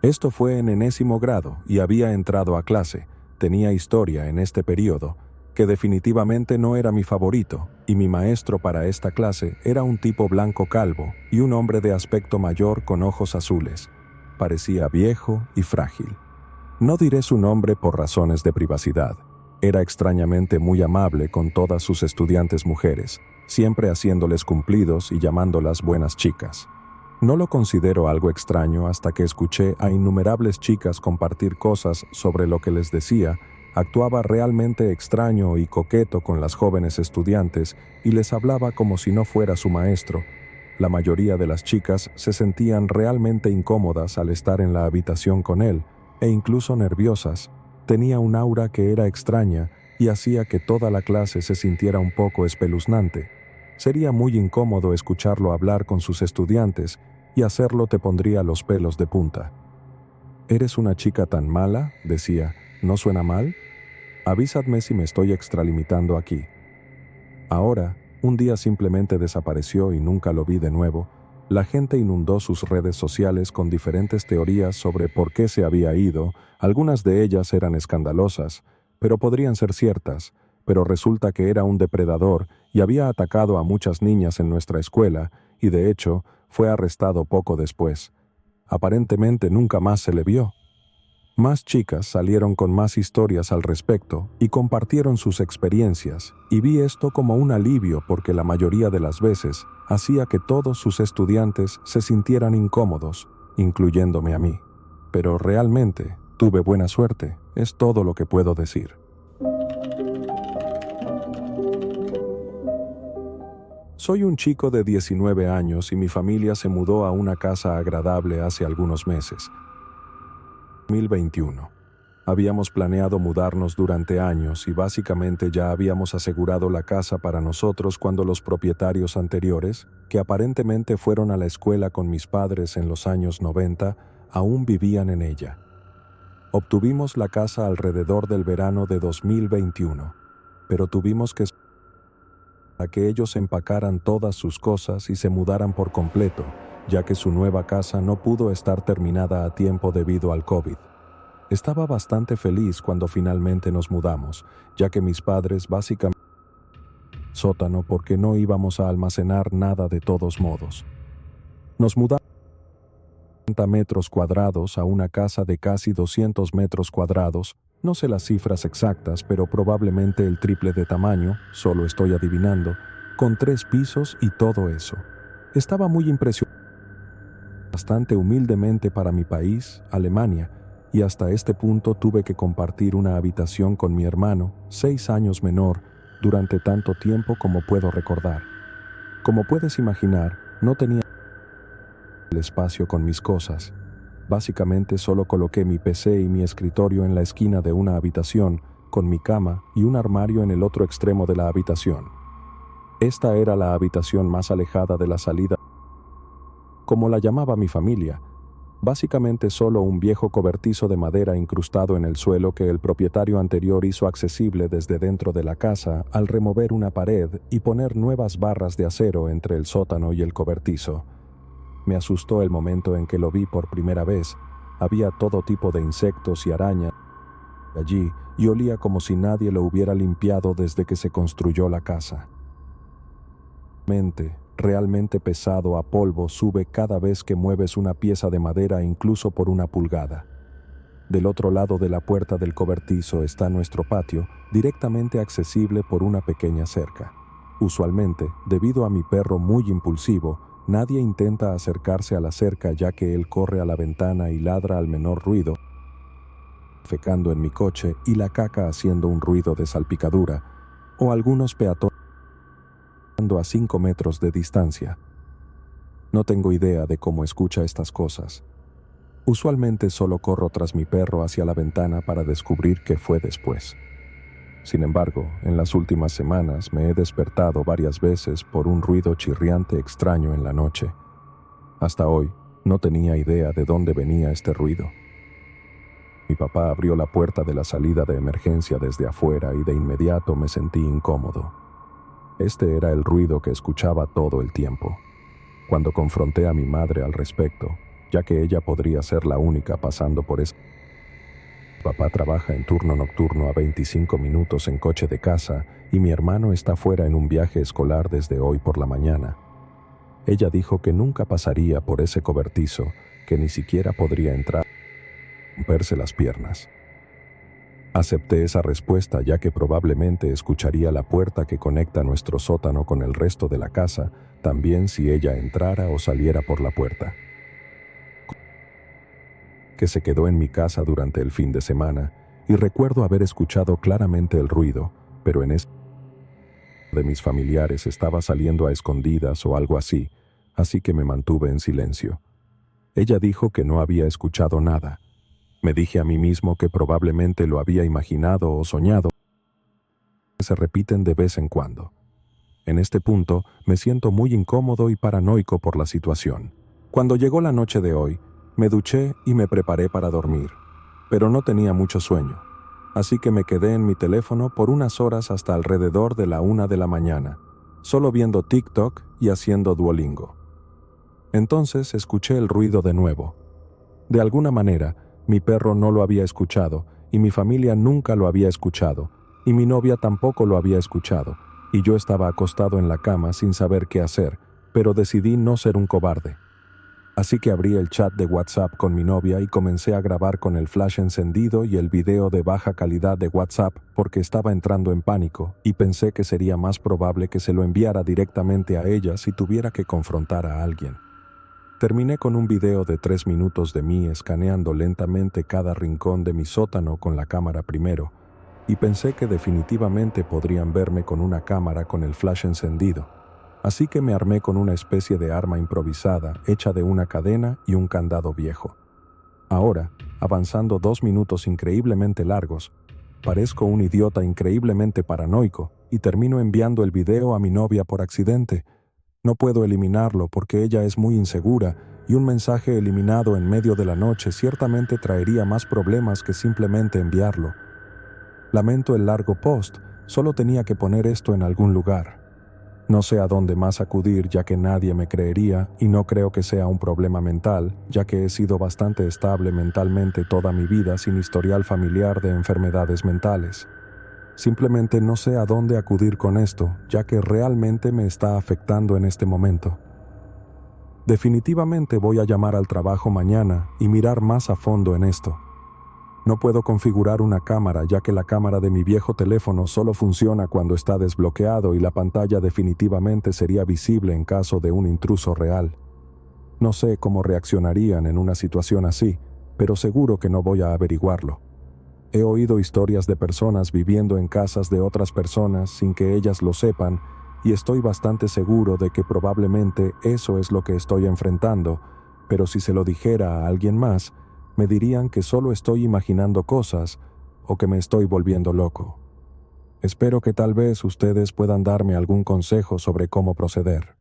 Speaker 1: Esto fue en enésimo grado y había entrado a clase. Tenía historia en este periodo, que definitivamente no era mi favorito, y mi maestro para esta clase era un tipo blanco calvo y un hombre de aspecto mayor con ojos azules. Parecía viejo y frágil. No diré su nombre por razones de privacidad. Era extrañamente muy amable con todas sus estudiantes mujeres, siempre haciéndoles cumplidos y llamándolas buenas chicas. No lo considero algo extraño hasta que escuché a innumerables chicas compartir cosas sobre lo que les decía. Actuaba realmente extraño y coqueto con las jóvenes estudiantes y les hablaba como si no fuera su maestro. La mayoría de las chicas se sentían realmente incómodas al estar en la habitación con él, e incluso nerviosas. Tenía un aura que era extraña y hacía que toda la clase se sintiera un poco espeluznante. Sería muy incómodo escucharlo hablar con sus estudiantes, y hacerlo te pondría los pelos de punta. «¿Eres una chica tan mala?», decía. «¿No suena mal? Avísadme si me estoy extralimitando aquí». Ahora, un día simplemente desapareció y nunca lo vi de nuevo. La gente inundó sus redes sociales con diferentes teorías sobre por qué se había ido. Algunas de ellas eran escandalosas, pero podrían ser ciertas. Pero resulta que era un depredador y había atacado a muchas niñas en nuestra escuela, y de hecho, fue arrestado poco después. Aparentemente nunca más se le vio. Más chicas salieron con más historias al respecto y compartieron sus experiencias, y vi esto como un alivio porque la mayoría de las veces hacía que todos sus estudiantes se sintieran incómodos, incluyéndome a mí. Pero realmente tuve buena suerte, es todo lo que puedo decir. Soy un chico de 19 años y mi familia se mudó a una casa agradable hace algunos meses. 2021. Habíamos planeado mudarnos durante años y básicamente ya habíamos asegurado la casa para nosotros cuando los propietarios anteriores, que aparentemente fueron a la escuela con mis padres en los años 90, aún vivían en ella. Obtuvimos la casa alrededor del verano de 2021, pero tuvimos que esperar a que ellos empacaran todas sus cosas y se mudaran por completo, ya que su nueva casa no pudo estar terminada a tiempo debido al COVID. Estaba bastante feliz cuando finalmente nos mudamos, ya que mis padres básicamente sótano porque no íbamos a almacenar nada de todos modos. Nos mudamos 30 metros cuadrados a una casa de casi 200 metros cuadrados, no sé las cifras exactas, pero probablemente el triple de tamaño, solo estoy adivinando, con 3 pisos y todo eso. Estaba muy impresionado, bastante humildemente para mi país, Alemania, y hasta este punto tuve que compartir una habitación con mi hermano, 6 años menor, durante tanto tiempo como puedo recordar. Como puedes imaginar, no tenía el espacio con mis cosas. Básicamente solo coloqué mi PC y mi escritorio en la esquina de una habitación, con mi cama y un armario en el otro extremo de la habitación. Esta era la habitación más alejada de la salida, como la llamaba mi familia. Básicamente solo un viejo cobertizo de madera incrustado en el suelo que el propietario anterior hizo accesible desde dentro de la casa al remover una pared y poner nuevas barras de acero entre el sótano y el cobertizo. Me asustó el momento en que lo vi por primera vez. Había todo tipo de insectos y arañas allí y olía como si nadie lo hubiera limpiado desde que se construyó la casa. Realmente pesado a polvo sube cada vez que mueves una pieza de madera incluso por una pulgada. Del otro lado de la puerta del cobertizo está nuestro patio, directamente accesible por una pequeña cerca. Usualmente, debido a mi perro muy impulsivo, nadie intenta acercarse a la cerca ya que él corre a la ventana y ladra al menor ruido, fecando en mi coche y la caca haciendo un ruido de salpicadura, o algunos peatones a 5 metros de distancia. No tengo idea de cómo escucha estas cosas. Usualmente solo corro tras mi perro hacia la ventana para descubrir qué fue después. Sin embargo, en las últimas semanas me he despertado varias veces por un ruido chirriante extraño en la noche. Hasta hoy, no tenía idea de dónde venía este ruido. Mi papá abrió la puerta de la salida de emergencia desde afuera y de inmediato me sentí incómodo. Este era el ruido que escuchaba todo el tiempo. Cuando confronté a mi madre al respecto, ya que ella podría ser la única pasando por eso. Papá trabaja en turno nocturno a 25 minutos en coche de casa y mi hermano está fuera en un viaje escolar desde hoy por la mañana. Ella dijo que nunca pasaría por ese cobertizo, que ni siquiera podría entrar a romperse las piernas. Acepté esa respuesta ya que probablemente escucharía la puerta que conecta nuestro sótano con el resto de la casa, también si ella entrara o saliera por la puerta. Que se quedó en mi casa durante el fin de semana y recuerdo haber escuchado claramente el ruido, pero en ese de mis familiares estaba saliendo a escondidas o algo así, así que me mantuve en silencio. Ella dijo que no había escuchado nada. Me dije a mí mismo que probablemente lo había imaginado o soñado, que se repiten de vez en cuando. En este punto me siento muy incómodo y paranoico por la situación. Cuando llegó la noche de hoy, me duché y me preparé para dormir, pero no tenía mucho sueño, así que me quedé en mi teléfono por unas horas hasta alrededor de la 1 de la mañana, solo viendo TikTok y haciendo Duolingo. Entonces escuché el ruido de nuevo. De alguna manera, mi perro no lo había escuchado, y mi familia nunca lo había escuchado, y mi novia tampoco lo había escuchado, y yo estaba acostado en la cama sin saber qué hacer, pero decidí no ser un cobarde. Así que abrí el chat de WhatsApp con mi novia y comencé a grabar con el flash encendido y el video de baja calidad de WhatsApp porque estaba entrando en pánico y pensé que sería más probable que se lo enviara directamente a ella si tuviera que confrontar a alguien. Terminé con un video de 3 minutos de mí escaneando lentamente cada rincón de mi sótano con la cámara primero, y pensé que definitivamente podrían verme con una cámara con el flash encendido. Así que me armé con una especie de arma improvisada hecha de una cadena y un candado viejo. Ahora, avanzando 2 minutos increíblemente largos, parezco un idiota increíblemente paranoico y termino enviando el video a mi novia por accidente. No puedo eliminarlo porque ella es muy insegura y un mensaje eliminado en medio de la noche ciertamente traería más problemas que simplemente enviarlo. Lamento el largo post, solo tenía que poner esto en algún lugar. No sé a dónde más acudir ya que nadie me creería y no creo que sea un problema mental, ya que he sido bastante estable mentalmente toda mi vida sin historial familiar de enfermedades mentales. Simplemente no sé a dónde acudir con esto, ya que realmente me está afectando en este momento. Definitivamente voy a llamar al trabajo mañana y mirar más a fondo en esto. No puedo configurar una cámara ya que la cámara de mi viejo teléfono solo funciona cuando está desbloqueado y la pantalla definitivamente sería visible en caso de un intruso real. No sé cómo reaccionarían en una situación así, pero seguro que no voy a averiguarlo. He oído historias de personas viviendo en casas de otras personas sin que ellas lo sepan y estoy bastante seguro de que probablemente eso es lo que estoy enfrentando, pero si se lo dijera a alguien más, me dirían que solo estoy imaginando cosas o que me estoy volviendo loco. Espero que tal vez ustedes puedan darme algún consejo sobre cómo proceder.